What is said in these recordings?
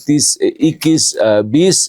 30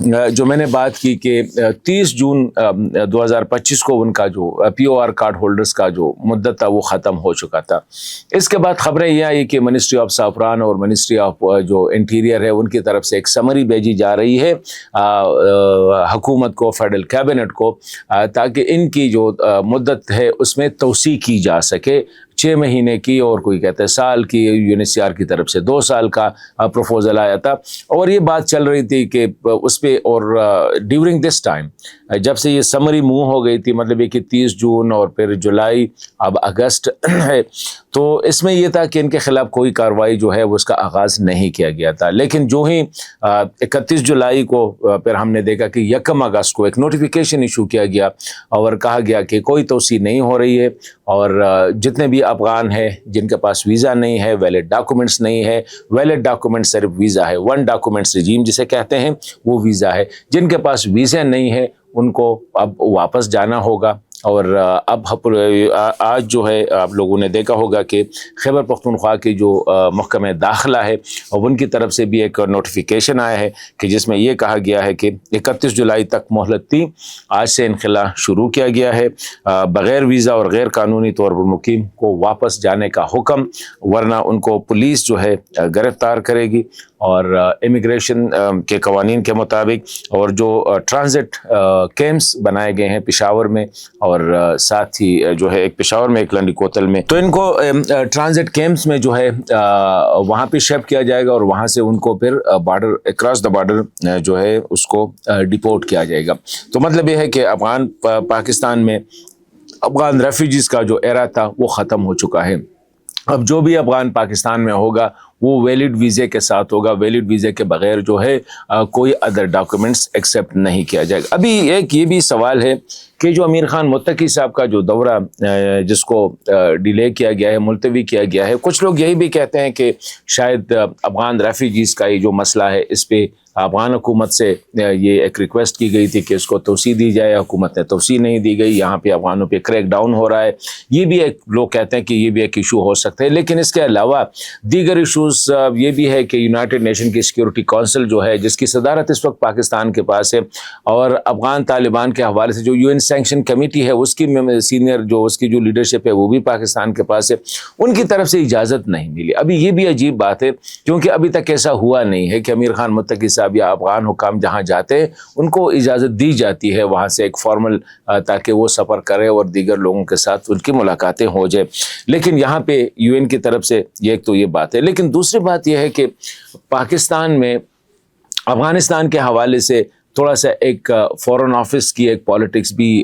جو میں نے بات کی کہ 30 جون 2025 کو ان کا جو POR کارڈ ہولڈرز کا جو مدت تھا وہ ختم ہو چکا تھا۔ اس کے بعد خبریں یہ آئی کہ منسٹری آف سافران اور منسٹری آف جو انٹیریئر ہے ان کی طرف سے ایک سمری بھیجی جا رہی ہے حکومت کو، فیڈرل کیبنٹ کو، تاکہ ان کی جو مدت ہے اس میں توسیع کی جا سکے، 6 مہینے کی، اور کوئی کہتا ہے سال کی۔ UNHCR کی طرف سے 2 سال کا پروپوزل آیا تھا، اور یہ بات چل رہی تھی کہ اس پہ، اور ڈیورنگ دس ٹائم جب سے یہ سمری موو ہو گئی تھی، مطلب یہ کہ 30 جون اور پھر جولائی، اب اگست ہے، تو اس میں یہ تھا کہ ان کے خلاف کوئی کارروائی جو ہے وہ اس کا آغاز نہیں کیا گیا تھا۔ لیکن جو ہی 31 جولائی کو پھر ہم نے دیکھا کہ 1 اگست کو ایک نوٹیفیکیشن ایشو کیا گیا اور کہا گیا کہ کوئی توسیع نہیں ہو رہی ہے، اور جتنے بھی افغان ہیں جن کے پاس ویزا نہیں ہے، ویلڈ ڈاکومنٹس نہیں ہے، ویلڈ ڈاکومنٹ صرف ویزا ہے، 1 ڈاکومنٹس رجیم جسے کہتے ہیں وہ ویزا ہے، جن کے پاس ویزا نہیں ہے ان کو اب واپس جانا ہوگا۔ اور اب آج جو ہے آپ لوگوں نے دیکھا ہوگا کہ خیبر پختونخوا کی جو محکمہ داخلہ ہے، اور ان کی طرف سے بھی ایک نوٹیفیکیشن آیا ہے کہ جس میں یہ کہا گیا ہے کہ 31 جولائی تک مہلت تھی، آج سے انخلا شروع کیا گیا ہے، بغیر ویزا اور غیر قانونی طور پر مقیم کو واپس جانے کا حکم، ورنہ ان کو پولیس جو ہے گرفتار کرے گی، اور امیگریشن کے قوانین کے مطابق، اور جو ٹرانزٹ کیمپس بنائے گئے ہیں پشاور میں، اور ساتھ ہی جو ہے ایک پشاور میں ایک لنڈی کوتل میں، تو ان کو ٹرانزٹ کیمپس میں جو ہے وہاں پہ شپ کیا جائے گا، اور وہاں سے ان کو پھر بارڈر، اکراس دا بارڈر جو ہے اس کو ڈیپورٹ کیا جائے گا۔ تو مطلب یہ ہے کہ افغان پاکستان میں افغان ریفیوجیز کا جو ایرا تھا وہ ختم ہو چکا ہے۔ اب جو بھی افغان پاکستان میں ہوگا وہ ویلڈ ویزے کے ساتھ ہوگا، ویلڈ ویزے کے بغیر جو ہے کوئی ادر ڈاکومنٹس ایکسیپٹ نہیں کیا جائے گا۔ ابھی ایک یہ بھی سوال ہے کہ جو امیر خان متقی صاحب کا جو دورہ جس کو ڈیلے کیا گیا ہے، ملتوی کیا گیا ہے، کچھ لوگ یہی بھی کہتے ہیں کہ شاید افغان ریفیوجیز کا یہ جو مسئلہ ہے اس پہ افغان حکومت سے یہ ایک ریکویسٹ کی گئی تھی کہ اس کو توسیع دی جائے، حکومت نے توسیع نہیں دی گئی، یہاں پہ افغانوں پہ کریک ڈاؤن ہو رہا ہے، یہ بھی ایک لوگ کہتے ہیں کہ یہ بھی ایک ایشو ہو سکتا ہے۔ لیکن اس کے علاوہ دیگر ایشوز یہ بھی ہے کہ یونائٹڈ نیشن کی سیکیورٹی کونسل جو ہے، جس کی صدارت اس وقت پاکستان کے پاس ہے، اور افغان طالبان کے حوالے سے جو UN سینکشن کمیٹی ہے اس کی سینئر جو اس کی جو لیڈرشپ ہے وہ بھی پاکستان کے پاس ہے، ان کی طرف سے اجازت نہیں ملی۔ ابھی یہ بھی عجیب بات ہے کیونکہ ابھی تک ایسا ہوا نہیں ہے کہ امیر خان متقی صاحب یا افغان حکام جہاں جاتے ہیں ان کو اجازت دی جاتی ہے وہاں سے ایک فارمل، تاکہ وہ سفر کرے اور دیگر لوگوں کے ساتھ ان کی ملاقاتیں ہو جائے۔ لیکن یہاں پہ UN کی طرف سے ایک تو یہ بات ہے، لیکن دوسری بات یہ ہے کہ پاکستان میں افغانستان کے حوالے سے تھوڑا سا ایک فورن آفس کی ایک پالیٹکس بھی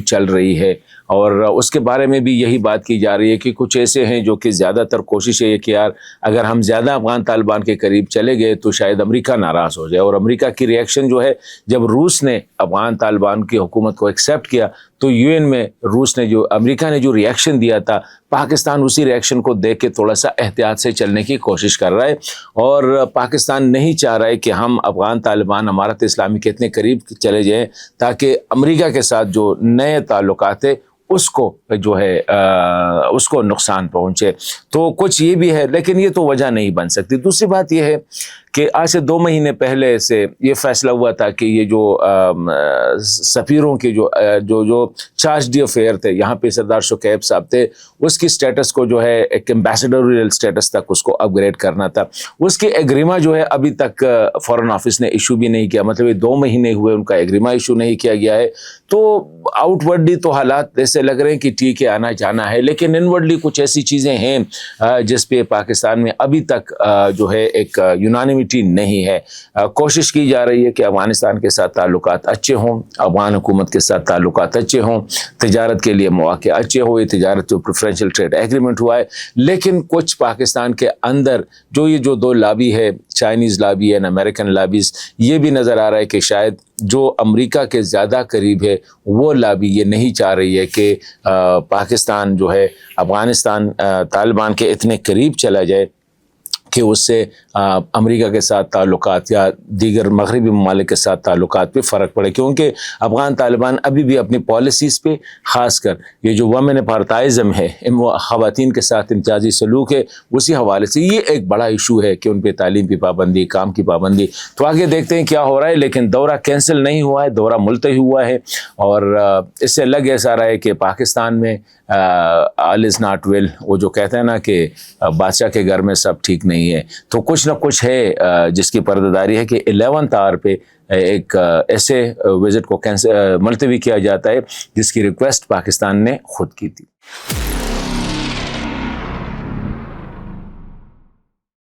چل رہی ہے، اور اس کے بارے میں بھی یہی بات کی جا رہی ہے کہ کچھ ایسے ہیں جو کہ زیادہ تر کوشش ہے کہ یار اگر ہم زیادہ افغان طالبان کے قریب چلے گئے تو شاید امریکہ ناراض ہو جائے، اور امریکہ کی ری ایکشن جو ہے، جب روس نے افغان طالبان کی حکومت کو ایکسیپٹ کیا تو UN میں امریکہ نے جو ری ایکشن دیا تھا، پاکستان اسی ری ایکشن کو دیکھ کے تھوڑا سا احتیاط سے چلنے کی کوشش کر رہا ہے، اور پاکستان نہیں چاہ رہا ہے کہ ہم افغان طالبان امارت اسلامی کے اتنے قریب چلے جائیں تاکہ امریکہ کے ساتھ جو نئے تعلقات ہیں اس کو جو ہے اس کو نقصان پہنچے۔ تو کچھ یہ بھی ہے، لیکن یہ تو وجہ نہیں بن سکتی۔ دوسری بات یہ ہے کہ آج سے 2 مہینے پہلے سے یہ فیصلہ ہوا تھا کہ یہ جو سفیروں کے جو چارج ڈی افیئر تھے، یہاں پہ سردار شکیب صاحب تھے، اس کی سٹیٹس کو جو ہے ایک ایمبیسڈوریل سٹیٹس تک اس کو اپ گریڈ کرنا تھا۔ اس کی ایگریما جو ہے ابھی تک فورن آفس نے ایشو بھی نہیں کیا، مطلب یہ 2 مہینے ہوئے ان کا ایگریما ایشو نہیں کیا گیا ہے۔ تو آؤٹ ورڈلی تو حالات ایسے لگ رہے ہیں کہ ٹھیک ہے آنا جانا ہے، لیکن انورڈلی کچھ ایسی چیزیں ہیں جس پہ پاکستان میں ابھی تک جو ہے ایک یونانیمیٹی نہیں ہے۔ کوشش کی جا رہی ہے کہ افغانستان کے ساتھ تعلقات اچھے ہوں، افغان حکومت کے ساتھ تعلقات اچھے ہوں، تجارت کے لیے مواقع اچھے ہوئے، تجارت جو پریفرینشل ٹریڈ ایگریمنٹ ہوا ہے، لیکن کچھ پاکستان کے اندر جو 2 لابی ہے، Chinese lobby and American lobbies, یہ بھی نظر آ رہا ہے کہ شاید جو امریکہ کے زیادہ قریب ہے وہ لابی یہ نہیں چاہ رہی ہے کہ پاکستان جو ہے افغانستان طالبان کے اتنے قریب چلا جائے، کہ اس سے امریکہ کے ساتھ تعلقات یا دیگر مغربی ممالک کے ساتھ تعلقات پہ فرق پڑے، کیونکہ افغان طالبان ابھی بھی اپنی پالیسیز پہ، خاص کر یہ جو وومن اپارٹائزم ہے، خواتین کے ساتھ امتیازی سلوک ہے، اسی حوالے سے یہ ایک بڑا ایشو ہے کہ ان پہ تعلیم کی پابندی، کام کی پابندی۔ تو آگے دیکھتے ہیں کیا ہو رہا ہے، لیکن دورہ کینسل نہیں ہوا ہے، دورہ ملتوی ہوا ہے، اور اس سے لگ ایسا رہا ہے کہ پاکستان میں آل از ناٹ ویل، وہ جو کہتے ہیں نا کہ بادشاہ کے گھر میں سب ٹھیک نہیں ہے، تو کچھ نہ کچھ ہے جس کی پردہ داری ہے کہ 11 آور پہ ایک ایسے وزٹ کو ملتوی کیا جاتا ہے جس کی ریکویسٹ پاکستان نے خود کی تھی۔